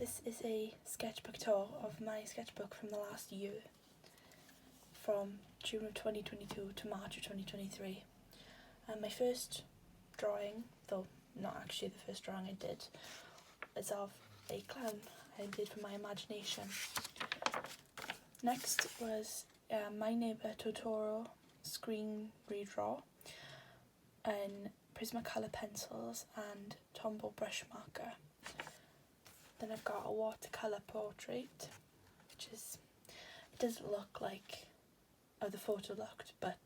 This is a sketchbook tour of my sketchbook from the last year, from June of 2022 to March of 2023. And my first drawing, though not actually the first drawing I did, is of a clown I did from my imagination. Next was My Neighbour Totoro screen redraw in Prismacolor pencils and Tombow brush marker. Then I've got a watercolour portrait, which is, it doesn't look like how the photo looked, but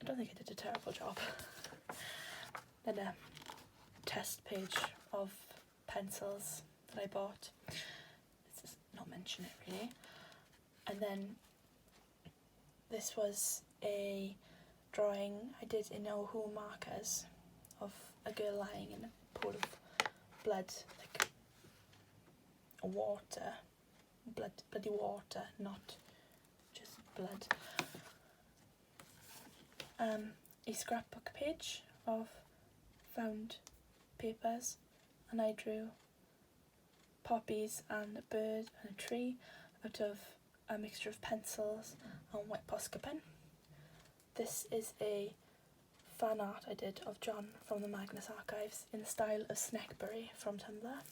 I don't think I did a terrible job. Then a test page of pencils that I bought. This is not mention it really. And then this was a drawing I did in Ohu markers of a girl lying in a pool of blood, like bloody water, not just blood. A scrapbook page of found papers, and I drew poppies and a bird and a tree out of a mixture of pencils and white Posca pen. This is a fan art I did of John from the Magnus Archives in the style of Snackberry from Tumblr.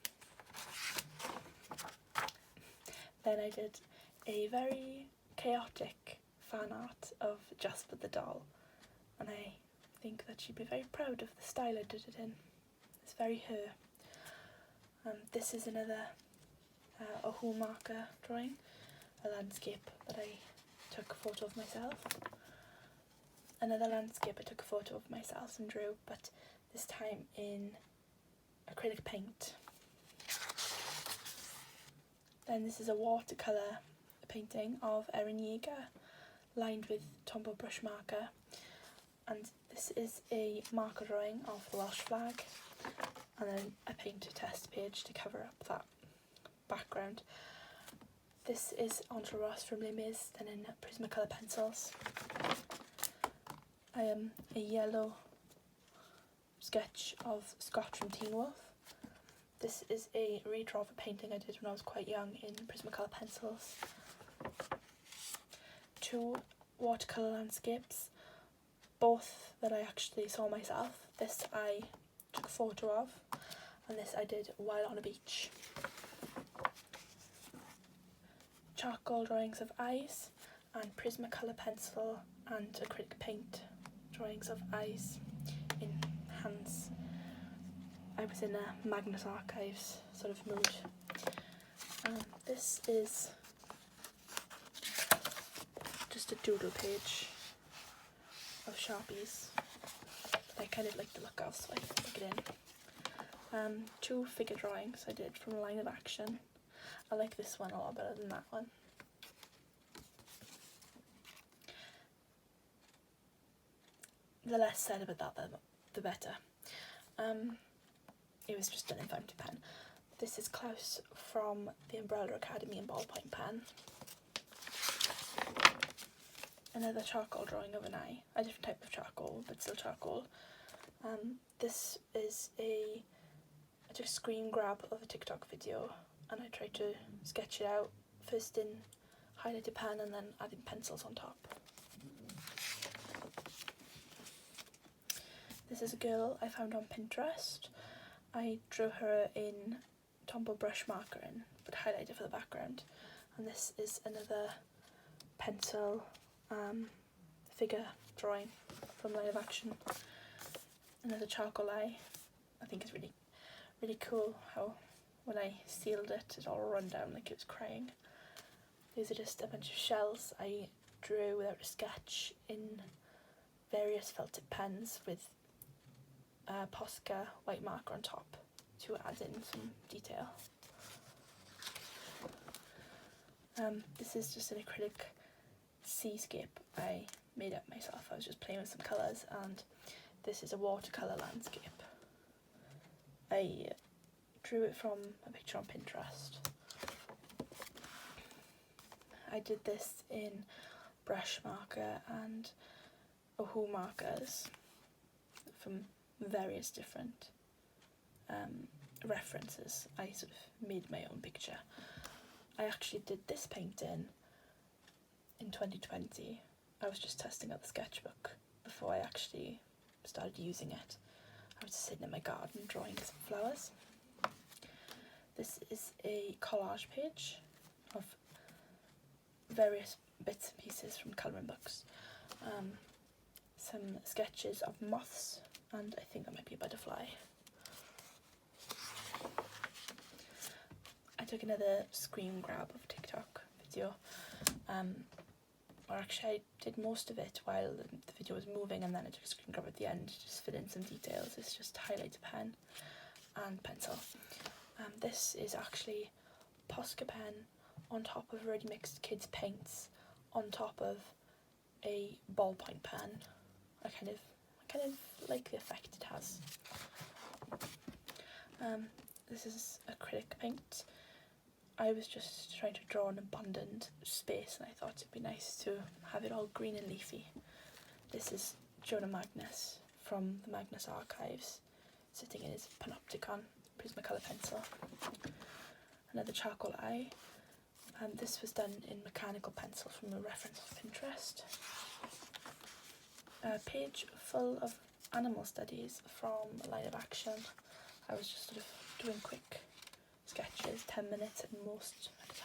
Then I did a very chaotic fan art of Jasper the doll, and I think that she'd be very proud of the style I did it in. It's very her. This is another Ohu marker drawing, a landscape that I took a photo of myself. Another landscape I took a photo of myself and drew, but this time in acrylic paint. Then this is a watercolour painting of Erin Yeager, lined with Tombow brush marker, and this is a marker drawing of the Welsh flag, and then I paint a test page to cover up that background. This is Entre Ross from Les Mis, done in Prismacolor pencils. A yellow sketch of Scott from Teen Wolf. This is a redraw of a painting I did when I was quite young in Prismacolor pencils. Two watercolour landscapes, both that I actually saw myself. This I took a photo of, and this I did while on a beach. Charcoal drawings of eyes, and Prismacolor pencil and acrylic paint drawings of eyes in hands. I was in a Magnus Archives sort of mood. This is just a doodle page of Sharpies that I kind of like the look of, so I took it in. Two figure drawings I did from Line of Action. I like this one a lot better than that one. The less said about that, the better. It was just done in fountain pen. This is Klaus from the Umbrella Academy in ballpoint pen. Another charcoal drawing of an eye, a different type of charcoal, but still charcoal. This is I took a screen grab of a TikTok video, and I tried to sketch it out, first in highlighter pen and then adding pencils on top. This is a girl I found on Pinterest. I drew her in Tombow brush marker in, but highlighted for the background. And this is another pencil figure drawing from Line of Action. Another charcoal eye. I think it's really, really cool how when I sealed it, it all run down like it was crying. These are just a bunch of shells I drew without a sketch in various felt tip pens with Posca white marker on top to add in some detail. This is just an acrylic seascape I made up myself. I was just playing with some colours, and this is a watercolour landscape. I drew it from a picture on Pinterest. I did this in brush marker and Ohu markers from various different references. I sort of made my own picture. I actually did this painting in 2020. I was just testing out the sketchbook before I actually started using it. I was just sitting in my garden drawing some flowers. This is a collage page of various bits and pieces from colouring books. Some sketches of moths, and I think that might be a butterfly. I took another screen grab of TikTok video, or actually I did most of it while the video was moving, and then I took a screen grab at the end to just fill in some details. It's just highlighter pen and pencil. This is actually Posca pen on top of already mixed kids paints on top of a ballpoint pen. I kind of like the effect it has. This is acrylic paint. I was just trying to draw an abundant space, and I thought it'd be nice to have it all green and leafy. This is Jonah Magnus from the Magnus Archives, sitting in his Panopticon Prismacolor pencil. Another charcoal eye. This was done in mechanical pencil from a reference of Pinterest. A page full of animal studies from Line of Action. I was just sort of doing quick sketches, 10 minutes at most at a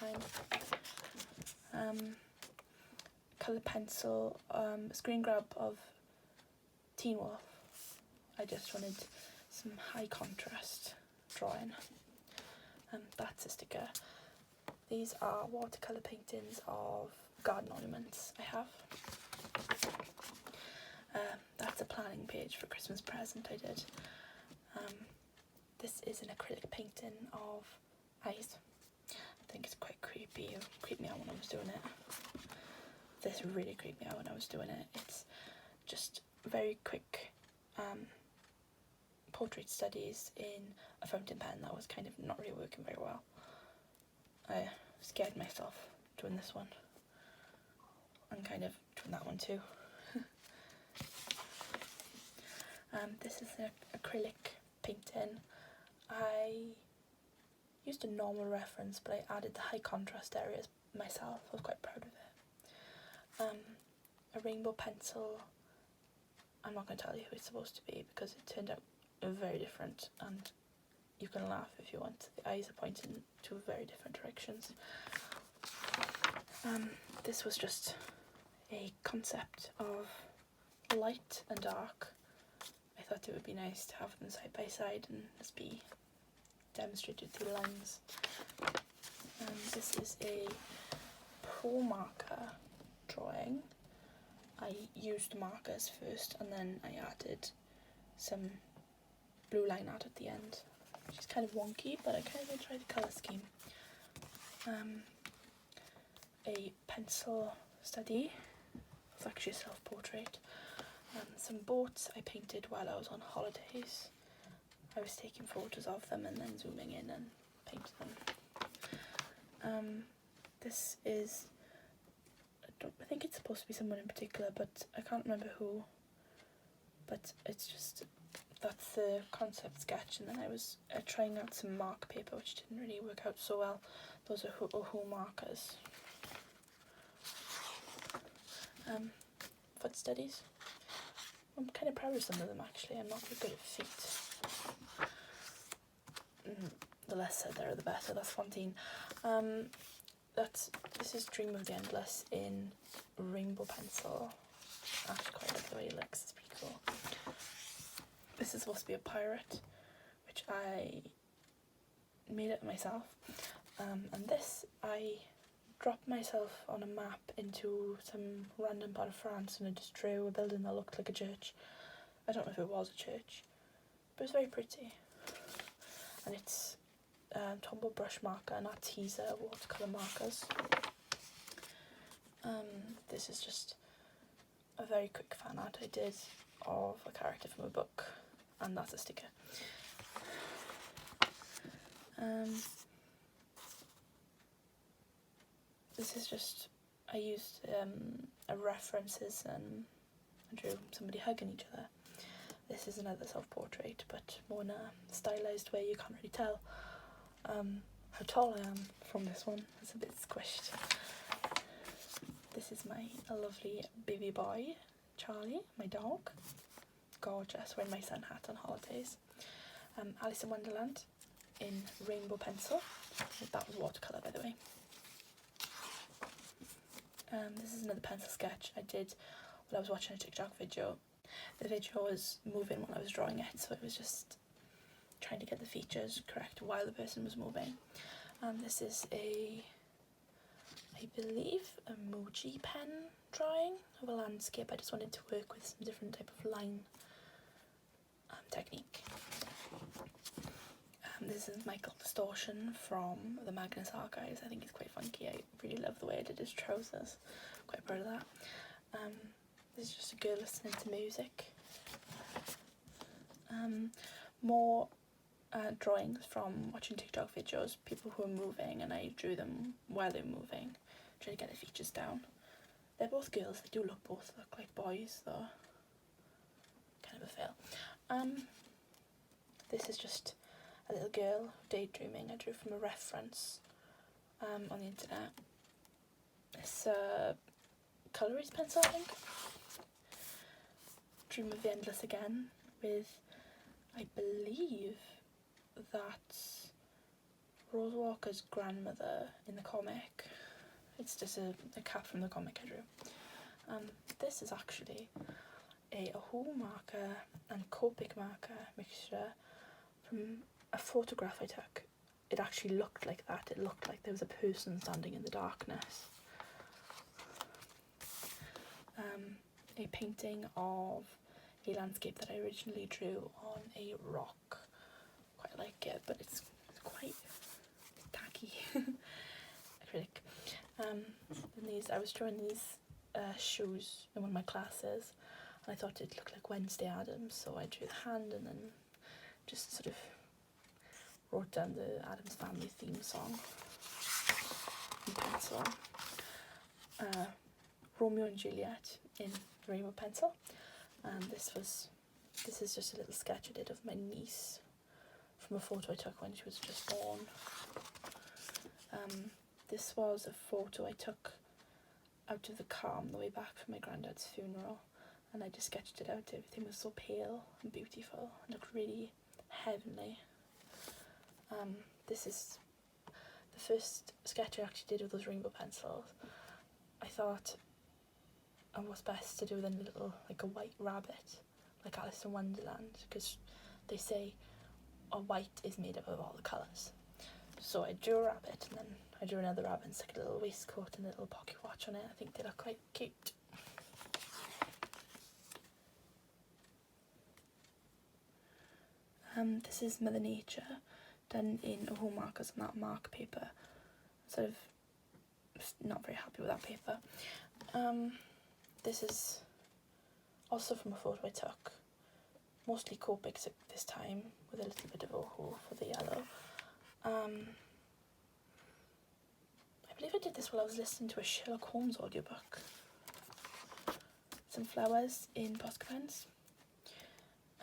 time. Colour pencil, screen grab of Teen Wolf. I just wanted some high contrast drawing. That's a sticker. These are watercolour paintings of garden ornaments I have. That's a planning page for Christmas present I did. This is an acrylic painting of eyes. I think it's quite creepy. It creeped me out when I was doing it. This really creeped me out when I was doing it. It's just very quick portrait studies in a fountain pen that was kind of not really working very well. I scared myself doing this one and kind of doing that one too. This is an acrylic painting. I used a normal reference, but I added the high contrast areas myself. I was quite proud of it. A rainbow pencil. I'm not going to tell you who it's supposed to be because it turned out very different, and you can laugh if you want. The eyes are pointing to very different directions. This was just a concept of light and dark. I thought it would be nice to have them side by side and just be demonstrated through lines. This is a pro marker drawing. I used markers first and then I added some blue line art at the end, which is kind of wonky, but I kind of enjoy the colour scheme. A pencil study. It's actually a self-portrait. Some boats I painted while I was on holidays. I was taking photos of them and then zooming in and painting them. This is, I think it's supposed to be someone in particular, but I can't remember who. But it's just, that's the concept sketch, and then I was trying out some mark paper, which didn't really work out so well. Those are who markers. Foot studies. I'm kind of proud of some of them actually. I'm not very good at feet. The less said there, the better. That's Fontaine. This is Dream of the Endless in rainbow pencil. I actually quite like the way it looks. It's pretty cool. This is supposed to be a pirate, which I made it myself. And this I dropped myself on a map into some random part of France, and I just drew a building that looked like a church. I don't know if it was a church, but it's very pretty. And it's Tombow brush marker and Arteza watercolour markers. This is just a very quick fan art I did of a character from a book, and that's a sticker. This is just, I used references and I drew somebody hugging each other. This is another self-portrait, but more in a stylised way. You can't really tell how tall I am from this one. It's a bit squished. This is my lovely baby boy, Charlie, my dog. Gorgeous, wearing my sun hat on holidays. Alice in Wonderland in rainbow pencil. That was watercolour, by the way. This is another pencil sketch I did when I was watching a TikTok video. The video was moving while I was drawing it, so it was just trying to get the features correct while the person was moving. This is I believe, emoji pen drawing of a landscape. I just wanted to work with some different type of line technique. This is Michael Distortion from the Magnus Archives. I think it's quite funky. I really love the way I did his trousers. Quite proud of that. This is just a girl listening to music. More drawings from watching TikTok videos, people who are moving, and I drew them while they're moving, trying to get the features down. They're both girls, they do both look like boys, though. Kind of a fail. This is just a little girl daydreaming. I drew from a reference on the internet. It's colourist pencil, I think. Dream of the Endless again, with, I believe, that's Rose Walker's grandmother in the comic. It's just a cat from the comic I drew. This is actually a Who marker and Copic marker mixture from a photograph I took. It actually looked like that. It looked like there was a person standing in the darkness. A painting of a landscape that I originally drew on a rock. Quite like it, but it's quite tacky. Acrylic. I was drawing these shoes in one of my classes, and I thought it looked like Wednesday Addams, so I drew the hand and then just sort of wrote down the Addams Family theme song in pencil. Romeo and Juliet in rainbow pencil. This is just a little sketch I did of my niece from a photo I took when she was just born. This was a photo I took out of the car on the way back from my granddad's funeral, and I just sketched it out. Everything was so pale and beautiful. It looked really heavenly. This is the first sketch I actually did with those rainbow pencils. I thought, what's best to do than a white rabbit, like Alice in Wonderland, because they say a white is made up of all the colours. So I drew a rabbit, and then I drew another rabbit and stuck a little waistcoat and a little pocket watch on it. I think they look quite cute. This is Mother Nature, done in Who markers on that mark paper. Sort of not very happy with that paper. This is also from a photo I took, mostly Copics at this time, with a little bit of Oho for the yellow. I believe I did this while I was listening to a Sherlock Holmes audiobook. Some flowers in Posca pens.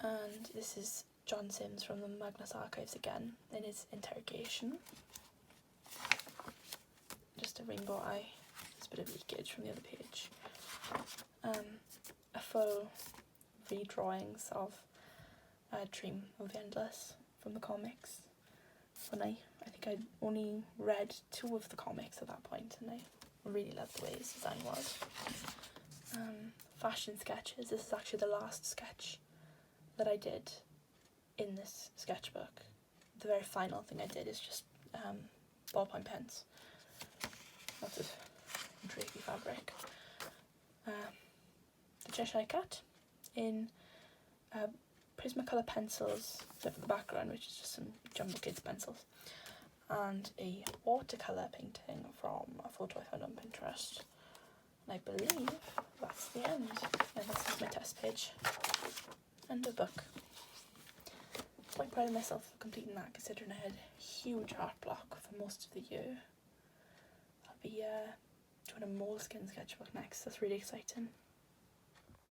And this is John Sims from the Magnus Archives again, in his interrogation. Just a rainbow eye. There's a bit of leakage from the other page. A full redrawings of Dream of the Endless from the comics. When I think I'd only read 2 of the comics at that point, and I really loved the way his design was. Fashion sketches. This is actually the last sketch that I did in this sketchbook. The very final thing I did is just ballpoint pens. Lots of drapey fabric. The Cheshire Cat in Prismacolor pencils, except for the background, which is just some Jumbo Kids pencils, and a watercolour painting from a photo I found on Pinterest. And I believe that's the end. And this is my test page. End of book. Quite proud of myself for completing that, considering I had a huge art block for most of the year. I'll be doing a moleskin sketchbook next. That's really exciting.